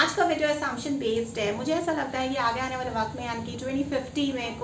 आज का video assumption based है। मुझे ऐसा लगता है कि आगे आने वाले वक्त में यानी कि 2050 में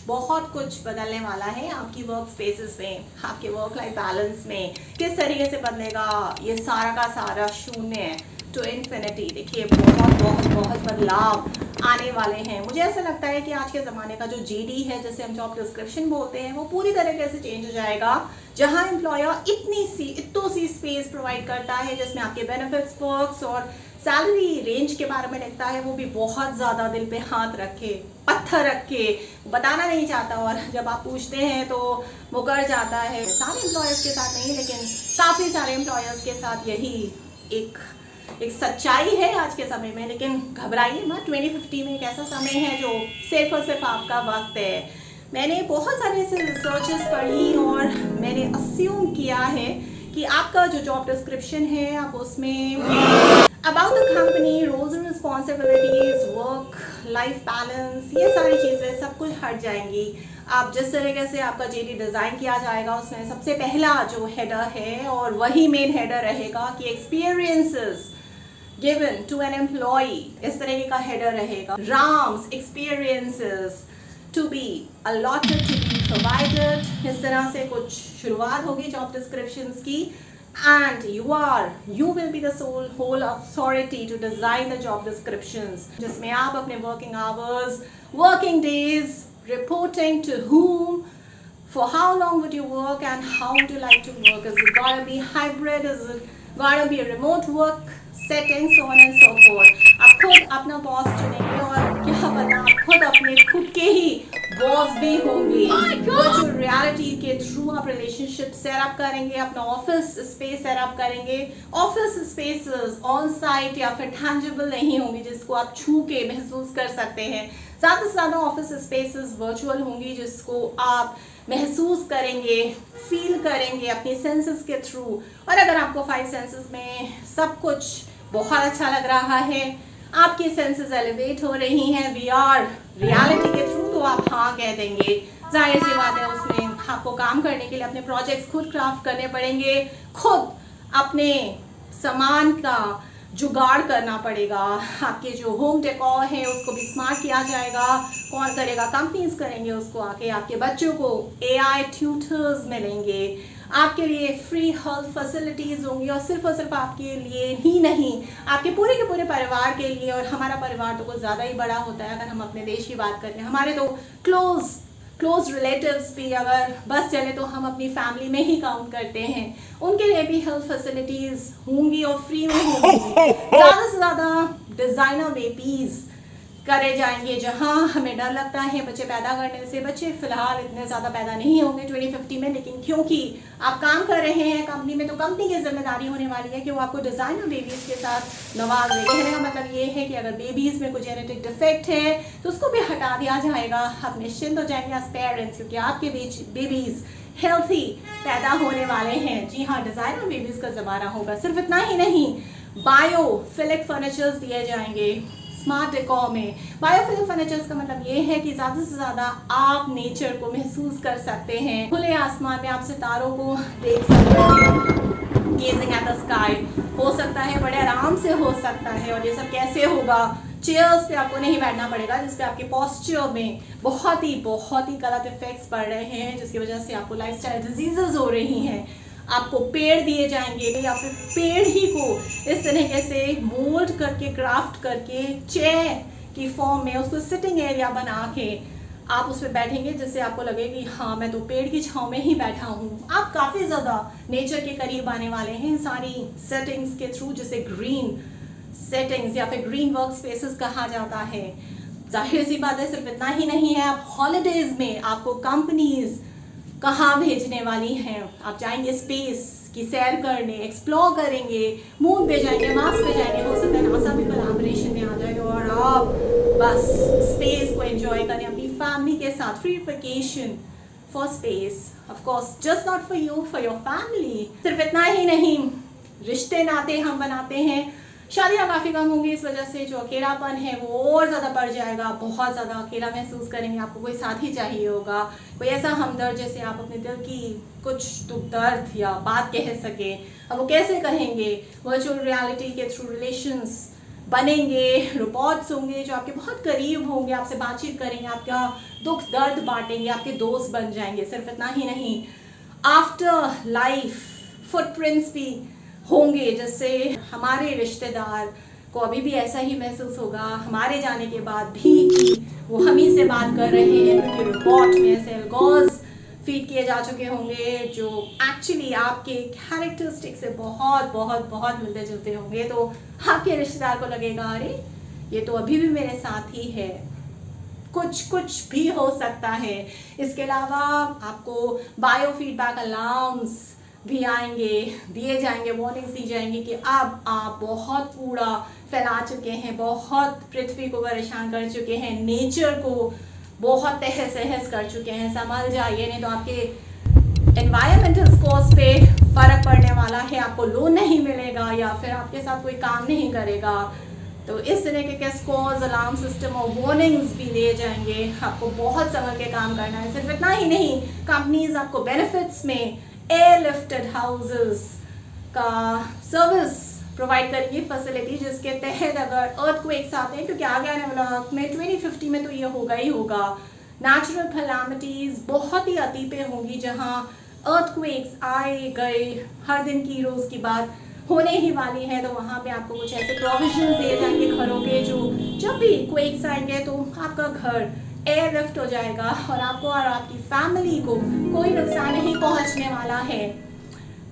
बहुत कुछ बदलने वाला है आपकी वर्क स्पेसेस में, आपके वर्क लाइफ बैलेंस में। किस तरीके से बदलेगा ये सारा का सारा शून्य टू इन्फिनिटी। देखिए बहुत बदलाव आने वाले हैं। मुझे ऐसा लगता है कि आज के ज़माने का जो जीडी है, जैसे हम जॉब डिस्क्रिप्शन बोलते हैं, वो पूरी तरीके से चेंज हो जाएगा। जहां एम्प्लॉयर इतनी सी स्पेस प्रोवाइड करता है जिसमें आपके बेनिफिट्स, पर्क्स और सैलरी रेंज के बारे में लिखता है, वो भी बहुत ज़्यादा दिल पे हाथ रख के, पत्थर रख के बताना नहीं चाहता, और जब आप पूछते हैं तो मुकर जाता है। सारे एम्प्लॉयर्स के साथ नहीं, लेकिन काफ़ी सारे एम्प्लॉयर्स के साथ यही एक सच्चाई है आज के समय में। लेकिन घबराइए मत, 2050 में एक ऐसा समय है जो सिर्फ और सिर्फ आपका वक्त है। मैंने बहुत सारे ऐसे रिसर्चेस पढ़ी और मैंने अस्यूम किया है कि आपका जो जॉब डिस्क्रिप्शन है, आप उसमें about the company, roles and responsibilities, work life balance, ये सारी चीज़ें सब कुछ हट जाएंगी। आप जिस तरीके से आपका जेडी डिज़ाइन किया जाएगा, उसमें सबसे पहला जो हेडर है और वही मेन हेडर रहेगा कि experiences given to an employee, इस तरह का हेडर रहेगा। Rams experiences to be allotted to be provided, इस तरह से कुछ शुरुआत होगी जॉब डिस्क्रिप्शंस की। And you will be the whole authority to design the job descriptions, जिसमें आप अपने working hours, working days, reporting to whom, for how long would you work and how would you like to work, is it gonna be hybrid, is it gonna be a remote work setting, so on and so forth। आप खुद अपना boss चुनेंगे और क्या पता आप खुद अपने खुद के ही बॉस भी होंगे। वर्चुअल रियलिटी के थ्रू आप रिलेशनशिप सेटअप करेंगे, अपना ऑफिस स्पेस सेटअप करेंगे। ऑफिस स्पेसेस ऑन साइट या फिर टैंजिबल नहीं होंगी जिसको आप छू के महसूस कर सकते हैं। ज़्यादा से ज़्यादा ऑफिस स्पेसेस वर्चुअल होंगी जिसको आप महसूस करेंगे, फील करेंगे अपनी सेंसेस के थ्रू। और अगर आपको 5 सेंसेस में सब कुछ बहुत अच्छा लग रहा है, आपकी सेंसेस एलिवेट हो रही हैं वीआर रियलिटी के थ्रू, तो आप हाँ कह देंगे। जाहिर सी बात है, उसमें आपको काम करने के लिए अपने प्रोजेक्ट्स खुद क्राफ्ट करने पड़ेंगे, खुद अपने सामान का जुगाड़ करना पड़ेगा। आपके जो होम डेकोर है उसको भी स्मार्ट किया जाएगा। कौन करेगा? कंपनीज करेंगे उसको आके। आपके बच्चों को AI ट्यूटर्स मिलेंगे, आपके लिए फ्री हेल्थ फैसिलिटीज़ होंगी, और सिर्फ आपके लिए ही नहीं, आपके पूरे के पूरे परिवार के लिए। और हमारा परिवार तो कुछ ज़्यादा ही बड़ा होता है। अगर हम अपने देश की बात करें, हमारे तो क्लोज रिलेटिव्स भी अगर बस चले तो हम अपनी फैमिली में ही काउंट करते हैं। उनके लिए भी हेल्थ फैसिलिटीज़ होंगी और फ्री में होंगी। ज़्यादा से ज़्यादा डिज़ाइनर बेबीज़ करे जाएंगे। जहां हमें डर लगता है बच्चे पैदा करने से, बच्चे फिलहाल इतने ज़्यादा पैदा नहीं होंगे 2050 में, लेकिन क्योंकि आप काम कर रहे हैं कंपनी में, तो कंपनी की जिम्मेदारी होने वाली है कि वो आपको डिज़ाइनर बेबीज़ के साथ नवाज दे। कहने का मतलब ये है कि अगर बेबीज़ में कोई जेनेटिक डिफेक्ट है तो उसको भी हटा दिया जाएगा। आप निश्चिंत हो जाएंगे एज पेरेंट्स, क्योंकि आपके बेबीज़ हेल्थी पैदा होने वाले हैं। जी हाँ, डिज़ाइनर बेबीज़ का ज़माना होगा। सिर्फ इतना ही नहीं, बायोफिलिक फर्नीचर्स दिए जाएंगे स्मार्ट डेकोर में। बायोफिलिक फर्नीचर्स का मतलब ये है कि ज़्यादा से ज़्यादा आप नेचर को महसूस कर सकते हैं। खुले आसमान में आप सितारों को देख सकते हैं, गेजिंग एट द स्काई हो सकता है, बड़े आराम से हो सकता है। और ये सब कैसे होगा? चेयर्स पे आपको नहीं बैठना पड़ेगा, जिसपे आपके पोस्चर में बहुत ही गलत इफेक्ट्स पड़ रहे हैं, जिसकी वजह से आपको लाइफस्टाइल डिजीजेज हो रही हैं। आपको पेड़ दिए जाएंगे, या फिर पेड़ ही को इस तरीके से मोल्ड करके, क्राफ्ट करके, चेयर की फॉर्म में उसको सिटिंग एरिया बना के आप उस पर बैठेंगे, जिससे आपको लगे कि हाँ, मैं तो पेड़ की छांव में ही बैठा हूँ। आप काफ़ी ज़्यादा नेचर के करीब आने वाले हैं सारी सेटिंग्स के थ्रू, जिसे ग्रीन सेटिंग्स या फिर ग्रीन वर्क स्पेसेस कहा जाता है। जाहिर सी बात है, सिर्फ इतना ही नहीं है, आप हॉलीडेज में आपको कंपनीज कहाँ भेजने वाली हैं। आप जाएंगे स्पेस की सैर करने, एक्सप्लोर करेंगे, मून पे जाएंगे, मार्स पे जाएंगे। हो सकता है नासा भी कोलैबोरेशन में आ जाए और आप बस स्पेस को एंजॉय करें अपनी फैमिली के साथ। Free vacation for space, of course just not for you, for your family. सिर्फ इतना ही नहीं, रिश्ते नाते हम बनाते हैं, शादियाँ काफ़ी कम होंगी। इस वजह से जो अकेलापन है वो और ज़्यादा बढ़ जाएगा। बहुत ज़्यादा अकेला महसूस करेंगे। आपको कोई साथी चाहिए होगा, कोई ऐसा हमदर्द जैसे आप अपने दिल की कुछ दुख दर्द या बात कह सके। अब वो कैसे कहेंगे? वर्चुअल रियलिटी के थ्रू रिलेशंस बनेंगे, रोबोट्स होंगे जो आपके बहुत करीब होंगे, आपसे बातचीत करेंगे, आपका दुख दर्द बांटेंगे, आपके दोस्त बन जाएंगे। सिर्फ इतना ही नहीं, आफ्टर लाइफ फुटप्रिंट्स भी होंगे, जिससे हमारे रिश्तेदार को अभी भी ऐसा ही महसूस होगा हमारे जाने के बाद भी कि वो हम ही से बात कर रहे हैं, क्योंकि रोबोट में ऐसे एल्गोरिथम्स फीड किए जा चुके होंगे जो एक्चुअली आपके कैरेक्टरिस्टिक से बहुत बहुत बहुत मिलते जुलते होंगे। तो आपके रिश्तेदार को लगेगा अरे ये तो अभी भी मेरे साथ ही है, कुछ भी हो सकता है। इसके अलावा आपको बायो फीडबैक अलार्म्स भी आएंगे, दिए जाएंगे, वार्निंग्स दी जाएंगी कि अब आप बहुत कूड़ा फैला चुके हैं, बहुत पृथ्वी को परेशान कर चुके हैं, नेचर को बहुत तहस नहस कर चुके हैं, संभल जाइए, नहीं तो आपके एनवायरमेंटल स्कोर्स पे फर्क पड़ने वाला है, आपको लोन नहीं मिलेगा या फिर आपके साथ कोई काम नहीं करेगा। तो इस तरीके के स्कोर्स, अलार्म सिस्टम और वार्निंग्स भी दिए जाएंगे। आपको बहुत संभल के काम करना है। सिर्फ इतना ही नहीं, कंपनीज आपको बेनिफिट्स में एयरलिफ्टेड हाउसेस का सर्विस प्रोवाइड करेंगी, फैसिलिटी जिसके तहत अगर अर्थक्वेक्स आते हैं, क्योंकि आगे आने वाला वक्त में 2050 में तो ये होगा ही होगा, नेचुरल कैलामिटीज बहुत ही अति पे होंगी, जहाँ अर्थक्वेक्स आए गए हर दिन की रोज की बात होने ही वाली है। तो वहाँ पे आपको कुछ ऐसे प्रोविजन दिए जाएंगे घरों के, जो जब भी क्वेक्स आएंगे तो आपका घर एयरलिफ्ट हो जाएगा और आपको और आपकी फैमिली को कोई नुकसान नहीं पहुँचने वाला है।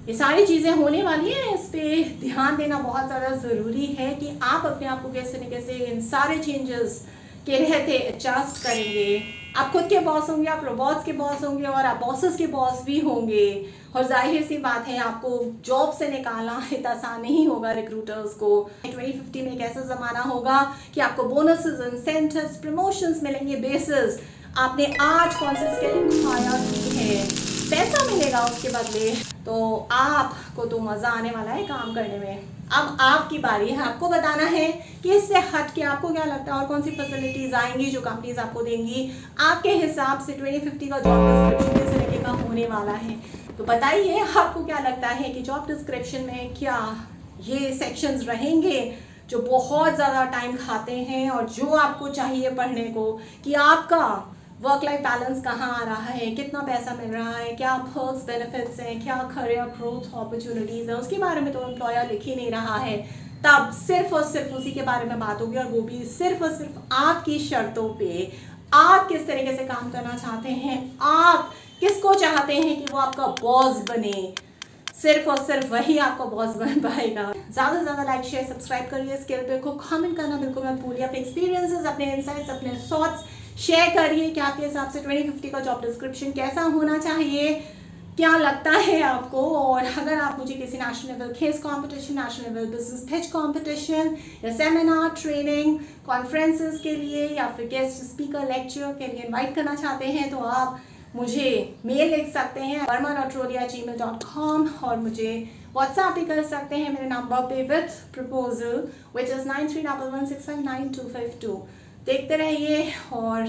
ये सारी चीज़ें होने वाली हैं, इस पे ध्यान देना बहुत ज़्यादा ज़रूरी है कि आप अपने आप को किस तरीके से इन सारे चेंजेस के रहते एडजस्ट करेंगे। आप खुद के बॉस होंगे, आप रोबोट्स के बॉस होंगे और आप बॉसेस के बॉस भी होंगे। और जाहिर सी बात है, आपको जॉब से निकालना इतना आसान नहीं होगा रिक्रूटर्स को। 2050 में एक ऐसा ज़माना होगा कि आपको बोनसेस, इंसेंटिव्स, प्रमोशंस मिलेंगे बेसिस आपने आज कौन सी स्किल हायर की है, पैसा मिलेगा उसके बदले। तो आपको तो मज़ा आने वाला है काम करने में। अब आपकी बारी है, आपको बताना है कि इससे हट के आपको क्या लगता है और कौन सी फैसिलिटीज़ आएंगी जो कंपनीज आपको देंगी। आपके हिसाब से 2050 का जॉब डिस्क्रिप्शन किस तरीके का होने वाला है, तो बताइए आपको क्या लगता है कि जॉब डिस्क्रिप्शन में क्या ये सेक्शंस रहेंगे जो बहुत ज़्यादा टाइम खाते हैं और जो आपको चाहिए पढ़ने को, कि आपका वर्क लाइफ बैलेंस कहाँ आ रहा है, कितना पैसा मिल रहा है, क्या पर्क्स बेनिफिट्स हैं, क्या करियर ग्रोथ अपॉर्चुनिटीज़ है, उसके बारे में तो एम्प्लॉयर लिख ही नहीं रहा है। तब सिर्फ और सिर्फ उसी के बारे में बात होगी, और वो भी सिर्फ और सिर्फ आपकी शर्तों पे। आप किस तरीके से काम करना चाहते हैं, आप किसको चाहते हैं कि वो आपका बॉस बने, सिर्फ और सिर्फ वही आपका बॉस बन पाएगा। ज़्यादा से ज़्यादा लाइक शेयर सब्सक्राइब करिए, स्किल पे को कमेंट करना बिल्कुल मत भूलिए। अपने एक्सपीरियंसेस, अपने इंसाइट्स, अपने थॉट्स शेयर करिए कि आपके हिसाब से 2050 का जॉब डिस्क्रिप्शन कैसा होना चाहिए, क्या लगता है आपको। और अगर आप मुझे किसी नेशनल लेवल खेस competition, national level business pitch competition या सेमिनार, ट्रेनिंग, कॉन्फ्रेंसेस के लिए या फिर गेस्ट स्पीकर लेक्चर के लिए इनवाइट करना चाहते हैं, तो आप मुझे मेल लिख सकते हैं burma.rolia@gmail.com, और मुझे व्हाट्सएप भी कर सकते हैं मेरे नंबर पे विथ प्रपोजल विच इज़ 9311659252। देखते रहिए और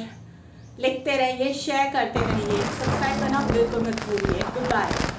लिखते रहिए, शेयर करते रहिए, सब्सक्राइब करना बिल्कुल मत भूलिए। Good bye.